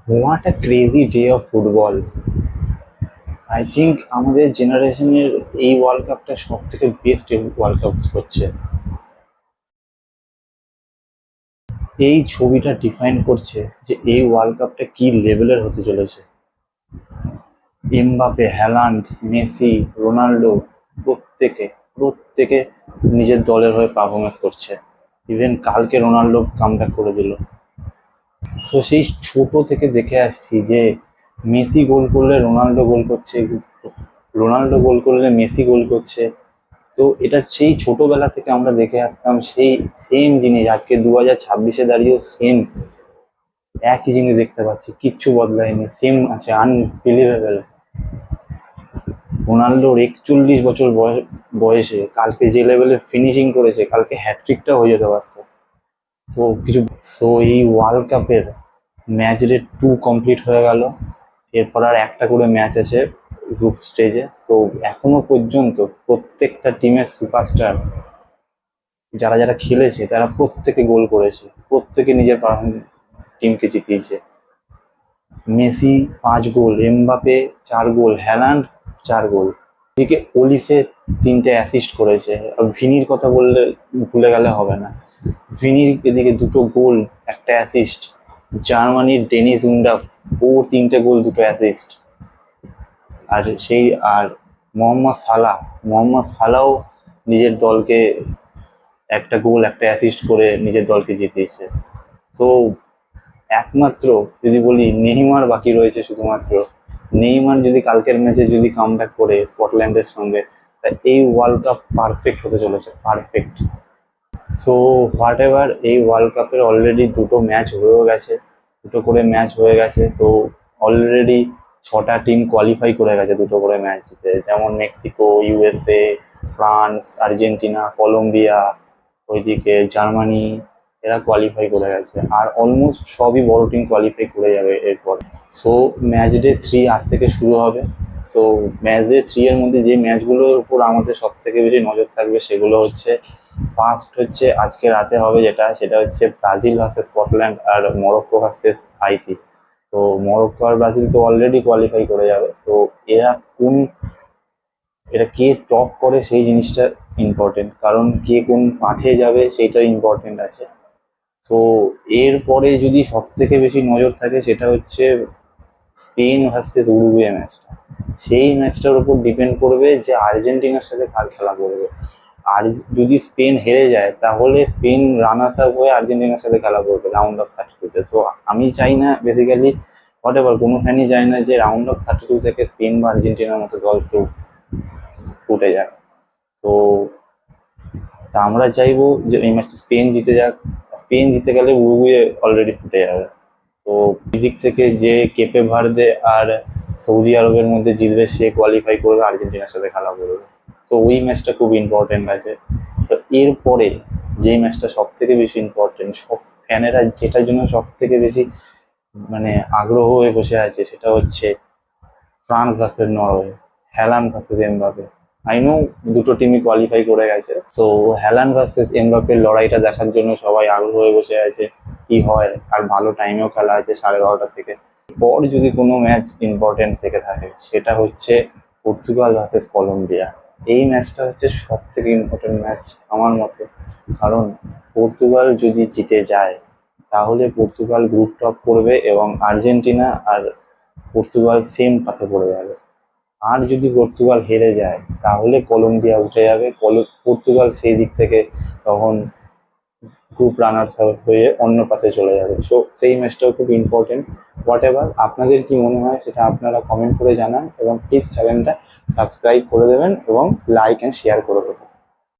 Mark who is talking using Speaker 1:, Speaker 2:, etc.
Speaker 1: What a crazy day of football. I think আমাদের জেনারেশনের এই ওয়ার্ল্ড কাপটা সব থেকে বেস্ট ওয়ার্ল্ড কাপ হচ্ছে। এই ছবিটা ডিফাইন করছে যে এই ওয়ার্ল্ড কাপটা কি লেভেলের হতে চলেছে। এমবাপে, হ্যালান্ড, মেসি, রোনাল্ডো প্রত্যেকে প্রত্যেকে নিজের দলের হয়ে পারফরমেন্স করছে। ইভেন কালকে রোনাল্ডো কামব্যাক করে দিল। সো সেই ছোট থেকে দেখে আসছি যে মেসি গোল করলে রোনাল্ডো গোল করছে, রোনাল্ডো গোল করলে মেসি গোল করছে। তো এটা সেই ছোটবেলা থেকে আমরা দেখে আসতাম, সেই সেম জিনিস আজকে 2026-এ দাঁড়িয়েও সেম একই জিনিস দেখতে পাচ্ছি, কিচ্ছু বদলায়নি, সেম আছে, আনবিলিভেবল। রোনাল্ডোর 41 বছর বয়সে কালকে যে লেভেলে ফিনিশিং করেছে, কালকে হ্যাটট্রিকটা হয়ে যেতে পারতো। তো কিছু সো এই ওয়ার্ল্ড কাপের ম্যাচ ডে 2 কমপ্লিট হয়ে গেল। এরপর আর একটা করে ম্যাচ আছে গ্রুপ স্টেজে। সো এখনো পর্যন্ত প্রত্যেকটা টিমের সুপারস্টার যারা যারা খেলেছে তারা প্রত্যেকে গোল করেছে, প্রত্যেকে নিজের টিমকে জিতিয়েছে। মেসি 5 গোল, এমবাপে 4 গোল, হ্যালান্ড 4 গোল, এদিকে ওলিসে 3টে অ্যাসিস্ট করেছে। আর ভিনির কথা বললে ভুলে গেলে হবে না, ভিনির এদিকে 2টো গোল, একটা অ্যাসিস্ট। জার্মানির ডেনিস উন্ডাফ, ওর 3টে গোল, 2টো অ্যাসিস্ট। আর মোহাম্মদ সালাও নিজের দলকে একটা গোল, একটা অ্যাসিস্ট করে নিজের দলকে জিতিয়েছে। তো একমাত্র যদি বলি নেইমার বাকি রয়েছে শুধুমাত্র। নেইমার যদি কালকের ম্যাচে যদি কামব্যাক করে স্কটল্যান্ডের সঙ্গে, তা এই ওয়ার্ল্ড কাপ পারফেক্ট হতে চলেছে, পারফেক্ট। সো হোয়াট এভার, এই ওয়ার্ল্ড কাপের অলরেডি 2টো ম্যাচ হয়েও গেছে, 2টো করে ম্যাচ হয়ে গেছে। সো অলরেডি 6টা টিম কোয়ালিফাই করে গেছে 2টো করে ম্যাচ জিতে, যেমন Mexico, USA, France, Argentina, Colombia, ওইদিকে জার্মানি, এরা কোয়ালিফাই করে গেছে। আর অলমোস্ট সবই বড় টিম কোয়ালিফাই করে যাবে এরপর। সো ম্যাচ ডে 3 আজ থেকে শুরু হবে। সো ম্যাচ ডে 3 এর মধ্যে যে ম্যাচগুলোর উপর আমাদের সব থেকে বেশি নজর থাকবে সেগুলো হচ্ছে, ফার্স্ট হচ্ছে আজকে রাতে হবে সেটা হচ্ছে ব্রাজিল ভার্সেস স্কটল্যান্ড আর মরক্কো ভার্সেস হাইতি। তো মরক্কো আর ব্রাজিল তো অলরেডি কোয়ালিফাই করে যাবে। সো এরা কোন এটা কে টপ করে সেই জিনিসটা ইম্পর্টেন্ট, কারণ কে কোন পাথে যাবে সেইটা ইম্পর্টেন্ট আছে। তো এরপরে যদি সব থেকে বেশি নজর থাকে সেটা হচ্ছে স্পেন ভার্সেস উরুগুয়ে ম্যাচটা। সেই ম্যাচটার উপর ডিপেন্ড করবে যে আর্জেন্টিনার সাথে কার খেলা করবে। আর যদি স্পেন হেরে যায় তাহলে স্পেন রানার্স আপ হয়ে আর্জেন্টিনার সাথে খেলা করবে রাউন্ড অফ 32-তে। সো আমি চাই না, বেসিক্যালি হোয়াট এভার, কোনো ফ্যানই চায় না যে রাউন্ড অফ 32 থেকে স্পেন বা আর্জেন্টিনার মতো দল কেউ উঠে যায়। তো আমরা চাইবো যে এই ম্যাচটা স্পেন জিতে যাক। স্পেন জিতে গেলে উরুগুয়ে অলরেডি ফুটে যাবে। তো এদিক থেকে যে কেপে ভার্দে আর সৌদি আরবের মধ্যে জিতবে সে কোয়ালিফাই করবে, আর্জেন্টিনার সাথে খেলা করবে। তো ওই ম্যাচটা খুব ইম্পর্টেন্ট আছে। তো এরপরে যে ম্যাচটা সব থেকে বেশি ইম্পর্টেন্ট, সব ফ্যানেরা যেটার জন্য সব থেকে বেশি মানে আগ্রহ হয়ে বসে আছে, সেটা হচ্ছে France versus Norway, Haaland versus Mbappe. I know 2টো টিমই কোয়ালিফাই করে গেছে। সো হ্যালান্ড ভার্সেস এমবাপের লড়াইটা দেখার জন্য সবাই আগ্রহ হয়ে বসে আছে কি হয়। আর ভালো টাইমেও খেলা আছে 12:30 থেকে। পর যদি কোনো ম্যাচ ইম্পর্টেন্ট থেকে থাকে সেটা হচ্ছে পর্তুগাল ভার্সেস কলম্বিয়া। এই ম্যাচটা হচ্ছে সব থেকে ইম্পর্টেন্ট ম্যাচ আমার মতে, কারণ পর্তুগাল যদি জিতে যায় তাহলে পর্তুগাল গ্রুপ টপ করবে এবং আর্জেন্টিনা আর পর্তুগাল সেম পাথে পড়ে যাবে। আর যদি পর্তুগাল হেরে যায় তাহলে কলম্বিয়া উঠে যাবে, পর্তুগাল সেই দিক থেকে তখন গ্রুপ রানার্স হয়ে অন্য পাশে চলে যাবে। সো সেই ম্যাচটাও খুব ইম্পর্টেন্ট। হোয়াট এভার, আপনাদের কি মনে হয় সেটা আপনারা কমেন্ট করে জানান, এবং প্লিজ চ্যানেলটা সাবস্ক্রাইব করে দেবেন এবং লাইক অ্যান্ড শেয়ার করে দেবেন।